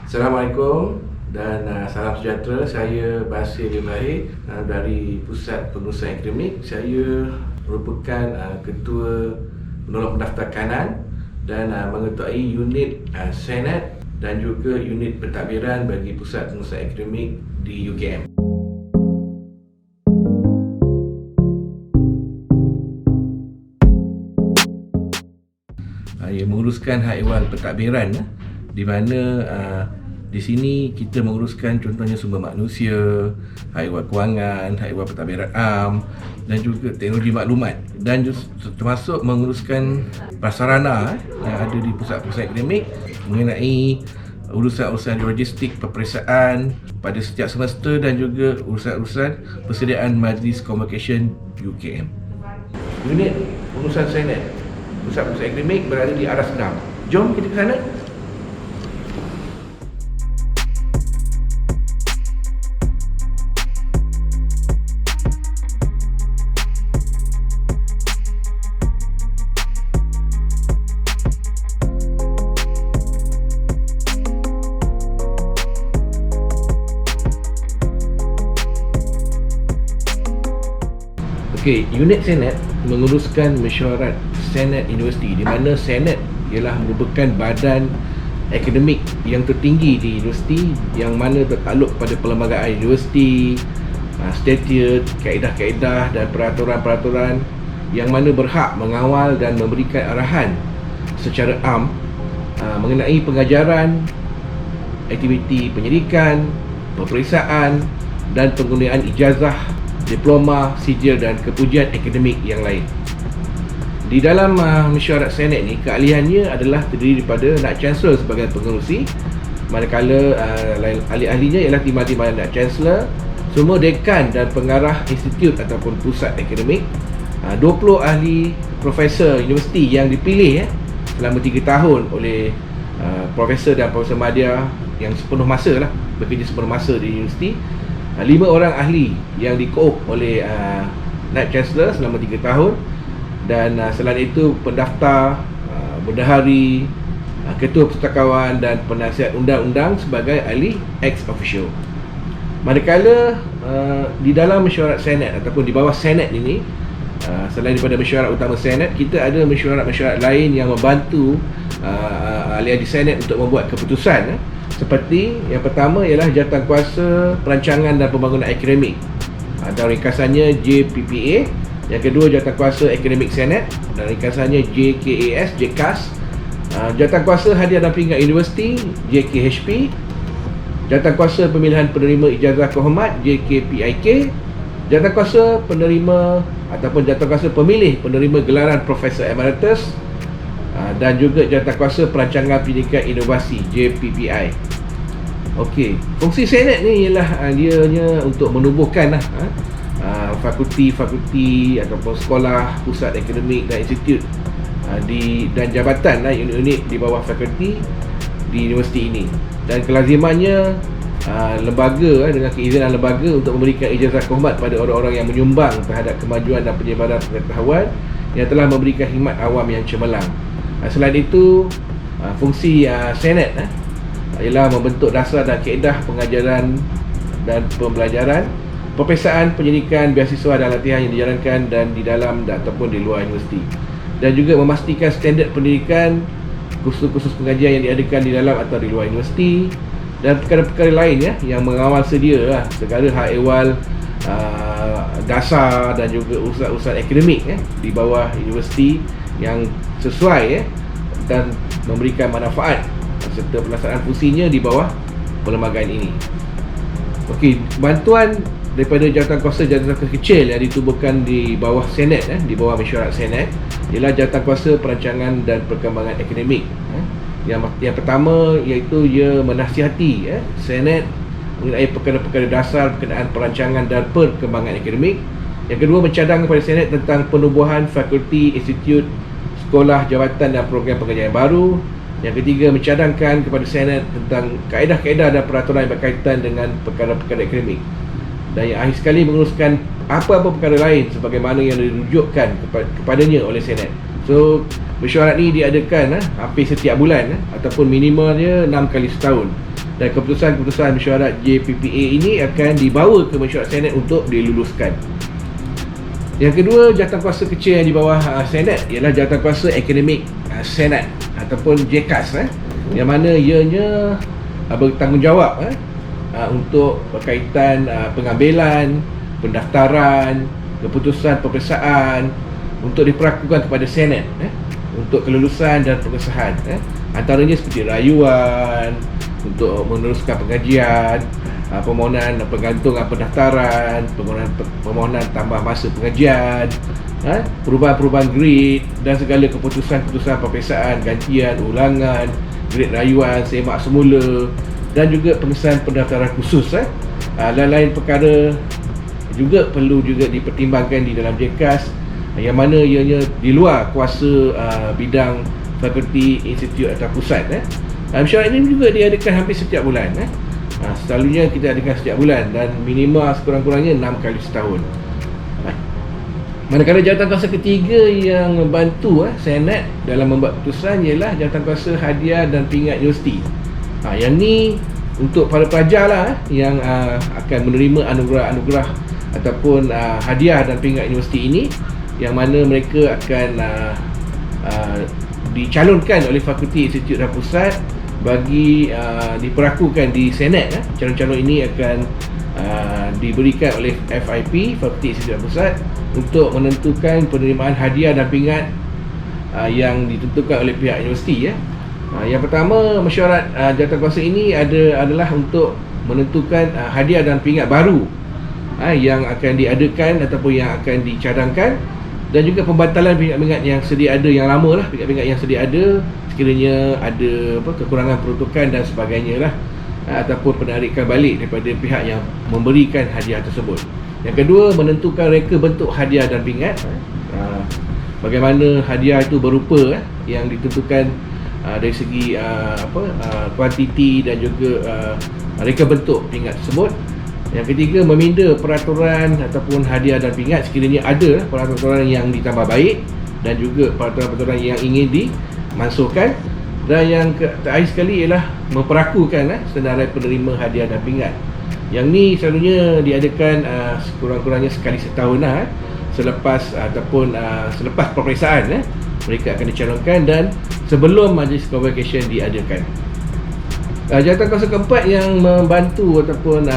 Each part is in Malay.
Assalamualaikum dan salam sejahtera. Saya Basir Ibrahim dari Pusat Pengurusan Akademik. Saya merupakan Ketua Penolong Pendaftar Kanan dan mengetuai unit Senat dan juga unit pentadbiran bagi Pusat Pengurusan Akademik di UKM. Ia menguruskan hak ehwal pentadbiran, di mana di sini kita menguruskan contohnya sumber manusia, hak ehwal kewangan, hak ehwal pentadbiran am dan juga teknologi maklumat, dan termasuk menguruskan prasarana yang ada di pusat-pusat akademik mengenai urusan-urusan logistik peperiksaan pada setiap semester dan juga urusan-urusan persediaan majlis convocation UKM. Unit pengurusan Senat Pusat Akademik berada di Aras 6. Jom kita ke sana. Okey, unit Senat menguruskan mesyuarat Senat Universiti, di mana Senat ialah merupakan badan akademik yang tertinggi di universiti yang mana bertakluk pada perlembagaan universiti, statut, kaedah-kaedah dan peraturan-peraturan yang mana berhak mengawal dan memberikan arahan secara am mengenai pengajaran, aktiviti penyidikan, peperiksaan dan penggunaan ijazah, diploma, sijil dan kepujian akademik yang lain. Di dalam mesyuarat Senat ni, keahliannya adalah terdiri daripada Nak Chancellor sebagai pengerusi, manakala ahli-ahlinya ialah timbalan Nak Chancellor, semua dekan dan pengarah institut ataupun pusat akademik, 20 ahli profesor universiti yang dipilih selama 3 tahun oleh profesor dan profesor madya yang sepenuh masa lah, bekerja sepenuh masa di universiti, 5 orang ahli yang di-co-op oleh Nak Chancellor selama 3 tahun, dan selain itu pendaftar, bendahari, ketua pustakawan dan penasihat undang-undang sebagai ahli ex officio. Manakala di dalam mesyuarat Senat ataupun di bawah Senat ini, selain daripada mesyuarat utama Senat, kita ada mesyuarat-mesyuarat lain yang membantu ahli-ahli Senat untuk membuat keputusan. Seperti yang pertama ialah jawatankuasa perancangan dan pembangunan akademik, atau ringkasannya JPPA. Yang kedua, jawatankuasa akademik Senat dan ringkasannya JKAS. Jawatankuasa hadiah dan peringkat universiti JKHP. Jawatankuasa pemilihan penerima ijazah kehormat JKPIK. Jawatankuasa penerima ataupun jawatankuasa pemilih penerima gelaran Profesor Emeritus, dan juga jawatankuasa perancangan pendidikan inovasi JPPI. Okey, fungsi Senat ni ialah dianya untuk menubuhkan fakulti-fakulti ataupun sekolah, pusat akademik dan institut dan jabatan unit-unit di bawah fakulti di universiti ini, dan kelazimannya lembaga dengan keizinan lembaga untuk memberikan ijazah kehormat pada orang-orang yang menyumbang terhadap kemajuan dan penyebaran pengetahuan yang telah memberikan khidmat awam yang cemerlang. Selain itu, fungsi Senat ialah membentuk dasar dan kaedah pengajaran dan pembelajaran, peperiksaan penyidikan, beasiswa dan latihan yang dijalankan dan di dalam ataupun di luar universiti, dan juga memastikan standard pendidikan, kursus-kursus pengajian yang diadakan di dalam atau di luar universiti, dan perkara-perkara lain yang mengawal sedia segala hak ehwal dasar dan juga urusan-urusan akademik di bawah universiti yang sesuai dan memberikan manfaat serta pelaksanaan fungsinya di bawah perlembagaan ini. Okey, bantuan daripada jawatankuasa kecil yang ditubuhkan di bawah Senat, di bawah mesyuarat Senat, ialah jawatankuasa perancangan dan perkembangan akademik. Yang pertama iaitu ia menasihati Senat mengenai perkara-perkara dasar berkenaan perancangan dan perkembangan akademik. Yang kedua, mencadang kepada Senat tentang penubuhan fakulti, institut, sekolah, jabatan dan program pengajian baru. Yang ketiga, mencadangkan kepada Senat tentang kaedah-kaedah dan peraturan yang berkaitan dengan perkara-perkara akademik. Dan yang akhir sekali, menguruskan apa-apa perkara lain sebagaimana yang dirujukkan kepadanya oleh Senat. So, mesyuarat ni diadakan hampir setiap bulan ataupun minimalnya 6 kali setahun. dan keputusan-keputusan mesyuarat JPPA ini akan dibawa ke mesyuarat Senat untuk diluluskan. Yang kedua, jawatankuasa kecil yang di bawah Senat ialah jawatankuasa akademik Senat ataupun JCAS, yang mana ianya bertanggungjawab untuk berkaitan pengambilan, pendaftaran, keputusan peperiksaan untuk diperakukan kepada Senat untuk kelulusan dan pengesahan. Antaranya seperti rayuan untuk meneruskan pengajian, permohonan penggantungan pendaftaran, permohonan tambah masa pengajian, perubahan-perubahan grade dan segala keputusan-keputusan peperiksaan, gantian, ulangan, grade rayuan, semak semula dan juga pengesahan pendaftaran khusus. Lain-lain perkara juga perlu juga dipertimbangkan di dalam JCAS, yang mana ianya di luar kuasa bidang fakulti, institut atau pusat. Mesyuarat ini juga diadakan hampir setiap bulan. Selalunya kita adakan setiap bulan dan minima sekurang-kurangnya 6 kali setahun. Manakala jawatankuasa ketiga yang membantu Senat dalam membuat keputusan ialah jawatankuasa hadiah dan pingat universiti. Yang ni untuk para pelajar lah yang akan menerima anugerah-anugerah ataupun hadiah dan pingat universiti ini, yang mana mereka akan dicalonkan oleh fakulti, institut dan pusat bagi diperakukan di Senat. Calon-calon ini akan diberikan oleh FIP, fakulti, institut dan pusat, untuk menentukan penerimaan hadiah dan pingat yang ditentukan oleh pihak universiti. Yang pertama, mesyuarat jawatankuasa ini adalah untuk menentukan hadiah dan pingat baru yang akan diadakan ataupun yang akan dicadangkan, dan juga pembantalan pingat-pingat yang sedia ada, yang lama lah, pingat-pingat yang sedia ada sekiranya ada kekurangan peruntukan dan sebagainya lah, ataupun penarikan balik daripada pihak yang memberikan hadiah tersebut. Yang kedua, menentukan reka bentuk hadiah dan pingat, bagaimana hadiah itu berupa yang ditentukan dari segi kuantiti dan juga reka bentuk pingat tersebut. Yang ketiga, meminda peraturan ataupun hadiah dan pingat sekiranya ada peraturan yang ditambah baik dan juga peraturan-peraturan yang ingin dimansuhkan. Dan yang terakhir sekali ialah memperakukan senarai penerima hadiah dan pingat. Yang ni selalunya diadakan sekurang-kurangnya sekali setahun selepas ataupun selepas peperiksaan mereka akan dicalonkan dan sebelum majlis convocation diadakan. Jawatankuasa keempat yang membantu ataupun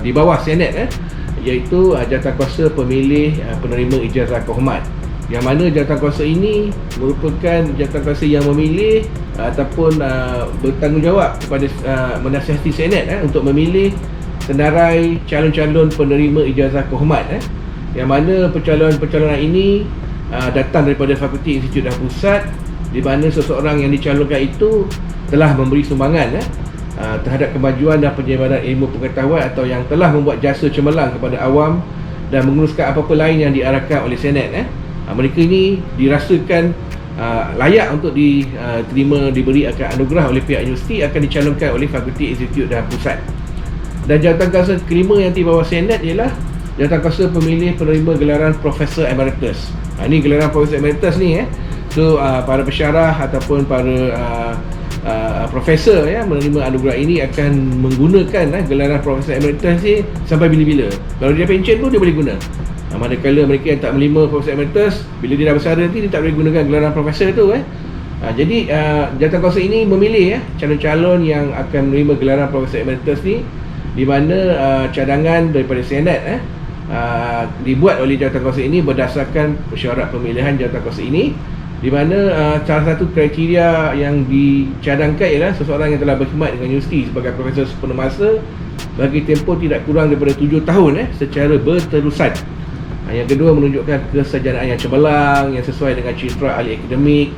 di bawah Senat iaitu jawatankuasa pemilih penerima ijazah kehormat, yang mana jawatankuasa ini merupakan jawatankuasa yang memilih ataupun bertanggungjawab kepada menasihati Senat untuk memilih senarai calon-calon penerima ijazah kehormat, yang mana pencalonan ini datang daripada fakulti, institut dan pusat, di mana seseorang yang dicalonkan itu telah memberi sumbangan terhadap kemajuan dan penyebaran ilmu pengetahuan atau yang telah membuat jasa cemerlang kepada awam dan menguruskan apa-apa lain yang diarahkan oleh Senat. Mereka ini dirasakan layak untuk diberi akan anugerah oleh pihak universiti, akan dicalonkan oleh fakulti, institut dan pusat. Dan jawatankuasa kelima yang di bawah Senat ialah jawatankuasa pemilih penerima gelaran Profesor Emeritus. Ini gelaran Profesor Emeritus ni so para pensyarah ataupun para profesor menerima anugerah ini akan menggunakan gelaran Profesor Emeritus ni sampai bila-bila. Kalau dia pencen pun dia boleh guna. Manakala mereka yang tak menerima Profesor Emeritus, bila dia dah besar nanti dia tak boleh gunakan gelaran Profesor tu. Jadi jawatankuasa ini memilih calon-calon yang akan menerima gelaran Profesor Emeritus ni, di mana cadangan daripada Senat dibuat oleh jawatankuasa ini berdasarkan mesyuarat pemilihan jawatankuasa ini, di mana salah satu kriteria yang dicadangkan ialah seseorang yang telah berkhidmat dengan universiti sebagai profesor sepenuh masa bagi tempoh tidak kurang daripada 7 tahun secara berterusan. Yang kedua, menunjukkan kesarjanaan yang cemerlang yang sesuai dengan citra ahli akademik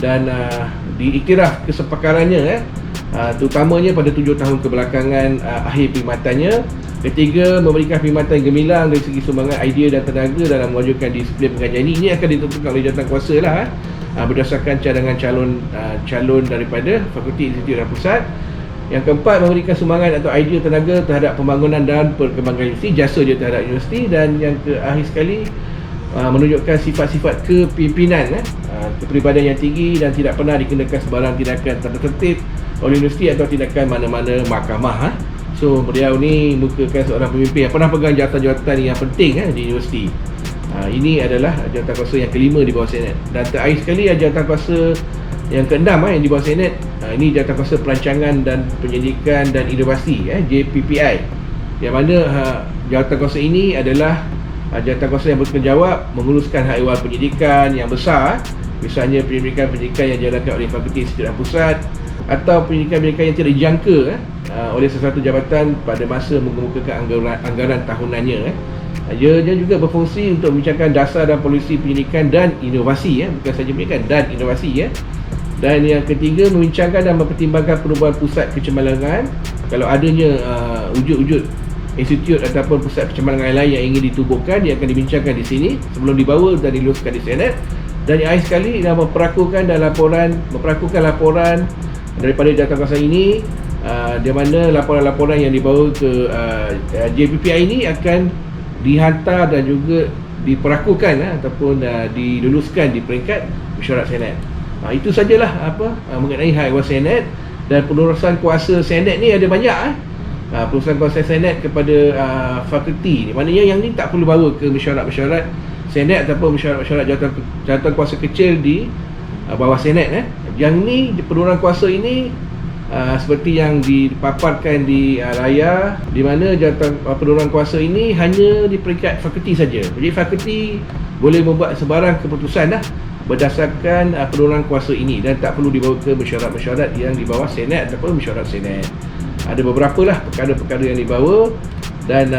dan diiktiraf kesepakarannya terutamanya pada 7 tahun kebelakangan akhir perkhidmatannya. Ketiga, memberikan perkhidmatan gemilang dari segi sumbangan idea dan tenaga dalam mewujudkan disiplin pengajian ini akan ditentukan oleh jawatankuasa berdasarkan cadangan calon daripada fakulti, institut dan pusat. Yang keempat, memberikan sumbangan atau idea tenaga terhadap pembangunan dan perkembangan universiti, jasa dia terhadap universiti. Dan yang terakhir sekali, menunjukkan sifat-sifat kepimpinan, kepribadian yang tinggi dan tidak pernah dikenakan sebarang tindakan tanda tertib oleh universiti atau tindakan mana-mana mahkamah. So beliau ni merupakan seorang pemimpin yang pernah pegang jawatan-jawatan yang penting di universiti. Ini adalah jawatan kuasa yang kelima di bawah Senat. Dan terakhir sekali jawatan kuasa yang keenam yang di bawah Senat. Ini jawatan kuasa perancangan dan penyidikan dan inovasi, JPPI. Yang mana jawatan kuasa ini adalah jawatan kuasa yang bertanggungjawab menguruskan hak ehwal penyidikan yang besar, misalnya penyidikan-penyidikan yang dijalankan oleh Fakulti Institut Pusat atau penyidikan-penyidikan yang tidak dijangka oleh sesuatu jabatan pada masa mengemukakan anggaran tahunannya. Ia juga berfungsi untuk membincangkan dasar dan polisi penyidikan dan inovasi, bukan saja penyidikan dan inovasi. Dan yang ketiga, membincangkan dan mempertimbangkan perubahan pusat kecemerlangan. Kalau adanya wujud-wujud institut ataupun pusat kecemerlangan lain yang ingin ditubuhkan, dia akan dibincangkan di sini sebelum dibawa dan diluluskan di Senat. Dan yang akhir sekali, memperakukan laporan daripada jawatan kuasa ini, di mana laporan-laporan yang dibawa ke JPPI ini akan dihantar dan juga diperakukan ataupun diluluskan di peringkat mesyuarat Senat. Itu sajalah mengenai hak ehwal Senat. Dan penerusan kuasa Senat ni ada banyak. Penerusan kuasa Senat kepada fakulti ni, maknanya yang ni tak perlu bawa ke mesyuarat-mesyuarat Senat ataupun mesyuarat-mesyuarat jawatan kuasa kecil di bawah Senat. Yang ni penerusan kuasa ini seperti yang dipaparkan di raya, di mana jawatan penerusan kuasa ini hanya di peringkat fakulti saja. Jadi fakulti boleh membuat sebarang keputusan berdasarkan penerusan kuasa ini dan tak perlu dibawa ke mesyuarat-mesyuarat yang di bawah Senat ataupun mesyuarat Senat. Ada beberapa perkara-perkara yang dibawa, dan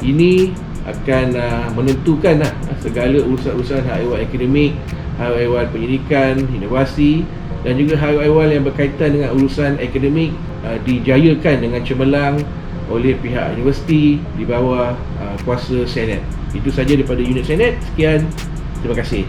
ini akan menentukan segala urusan-urusan hak ehwal akademik, hak ehwal penyidikan, inovasi dan juga hak ehwal yang berkaitan dengan urusan akademik dijayakan dengan cemerlang oleh pihak universiti di bawah kuasa Senat. Itu saja daripada unit Senat. Sekian, terima kasih.